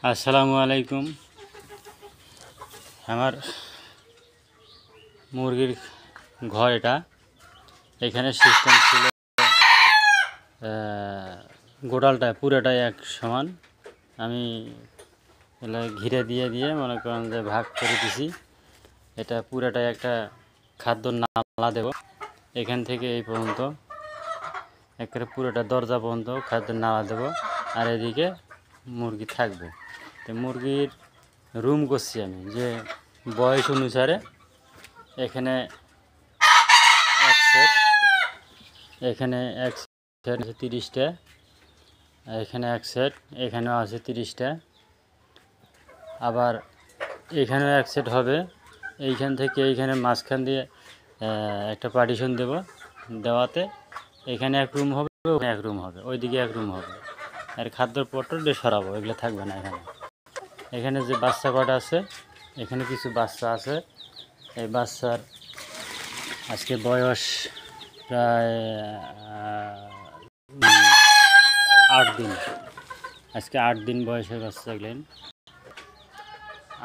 আসসালামু আলাইকুম। আমার মুরগির ঘর এটা। এখানে সিস্টেম ছিল গোটালটা পুরোটাই এক সমান। আমি ঘিরে দিয়ে দিয়ে মনে করেন যে ভাগ করে দিছি। এটা পুরোটাই একটা খাদ্য নালা দেব। এখান থেকে এই পর্যন্ত একেবারে পুরোটা দরজা পর্যন্ত খাদ্যের নালা দেব, আর এদিকে মুরগি থাকবে। তো মুরগির রুম করছি আমি যে বয়স অনুসারে। এখানে এক সেট, এখানে এক সেট আছে 30টা, এখানে এক সেট, এখানেও আছে 30টা, আবার এখানেও এক সেট হবে। এইখান থেকে এইখানে মাঝখান দিয়ে একটা পার্টিশন দেব, দেওয়াতে এখানে এক রুম হবে, ওখানে এক রুম হবে, ওইদিকে এক রুম হবে। আর খাদ্যর পটল দিয়ে সরাবো, এগুলো থাকবে না এখানে। এখানে যে বাচ্চা কটা আছে, এখানে কিছু বাচ্চা আছে। এই বাচ্চার আজকে বয়স প্রায় 8 দিন। আজকে 8 দিন বয়সের বাচ্চা গেলেন,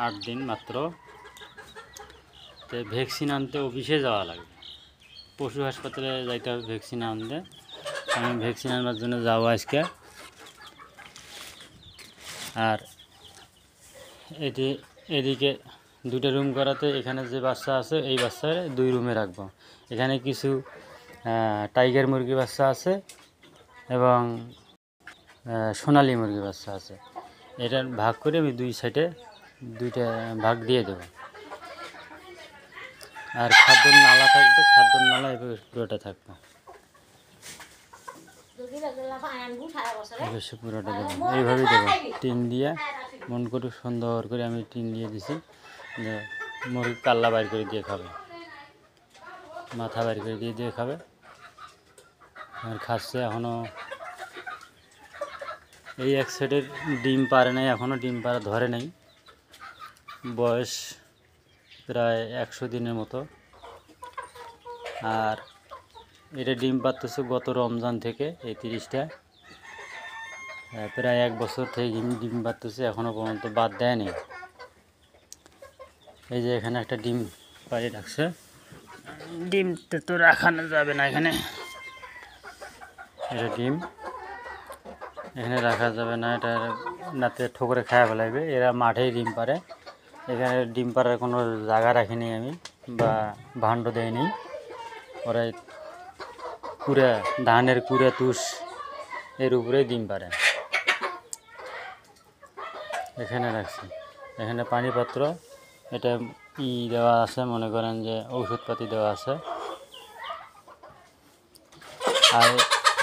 8 দিন মাত্র। তো ভ্যাকসিন আনতে অফিসে যাওয়া লাগবে, পশু হাসপাতালে যাইতে হবে ভ্যাকসিন আনতে। আমি ভ্যাকসিন আনবার জন্য যাবো আজকে। আর এদিকে 2টা রুম করাতে এখানে যে বাচ্চা আছে এই বাচ্চার 2 রুমে রাখবো। এখানে কিছু টাইগার মুরগি বাচ্চা আছে এবং সোনালি মুরগি বাচ্চা আছে। এটা ভাগ করে আমি 2 সাইডে 2টা ভাগ দিয়ে দেবো। আর খাদ্যর নালা থাকবে, খাদ্যর নালা এভাবে পুরোটা থাকবে, অবশ্যই পুরোটা দেবো। এইভাবেই দেবো, টিন দিয়ে মন করে সুন্দর করে আমি টিন দিয়ে দিছি যে মুরগি কাল্লা বাইর করে দিয়ে খাবে, মাথা বাইর করে দিয়ে দিয়ে খাবে। আর খাচ্ছে এখনও। এই এক সেটের ডিম পারে নাই, এখনও ডিম পাড়া ধরে নাই। বয়স প্রায় 100 দিনের মতো। আর এটা ডিম পাড়তেছে গত রমজান থেকে, এই 30টা। প্রায় 1 বছর থেকে ডিম পাড়তেছে, এখনও পর্যন্ত বাদ দেয়নি। এই যে এখানে একটা ডিম পাড়ে রাখছে, ডিমটা তো রাখানো যাবে না এখানে। এটা ডিম এখানে রাখা যাবে না, এটা নাতে ঠোকরে খাওয়া ফেলাইবে। এরা মাঠেই ডিম পাড়ে, এখানে ডিম পাড়ার কোনো জায়গা রাখিনি আমি বা ভাণ্ড দেয়নি। ওরা কুড়া, ধানের কুড়া তুষ এর উপরেই ডিম পাড়ে। এখানে রাখছি, এখানে পানিপাত্র, এটা দেওয়া আছে, মনে করেন যে ঔষধপাতি দেওয়া আছে। আর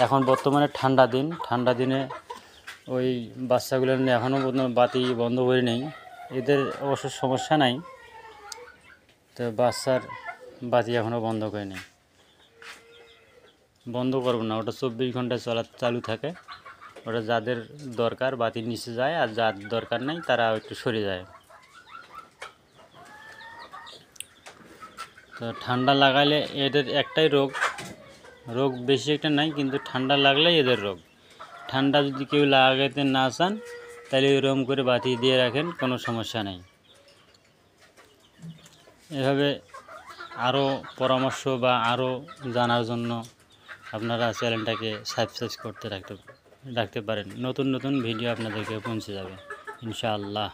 এখন বর্তমানে ঠান্ডা দিন, ঠান্ডা দিনে ওই বাচ্চাগুলো এখনও পর্যন্ত বাতি বন্ধ করে নেই। এদের অবশ্য সমস্যা নাই, তো বাচ্চার বাতি এখনও বন্ধ করে নেই। বন্ধ করব না, ওটা 24 ঘন্টা চালু থাকে। ওটা যাদের দরকার বাতির নিচে যায়, আর যাদের দরকার নেই তারা একটু সরে যায়। তো ঠান্ডা লাগালে এদের একটাই রোগ বেশি একটা নাই, কিন্তু ঠান্ডা লাগলেই এদের রোগ। ঠান্ডা যদি কেউ লাগাতে না চান তাহলে এরকম করে বাতি দিয়ে রাখেন, কোনো সমস্যা নেই। এভাবে আরও পরামর্শ বা আরও জানার জন্য আপনারা চ্যানেলটাকে সাবস্ক্রাইব করতে রাখতে পারেন। নতুন নতুন ভিডিও আপনাদেরকে পৌঁছে যাবে ইনশাআল্লাহ।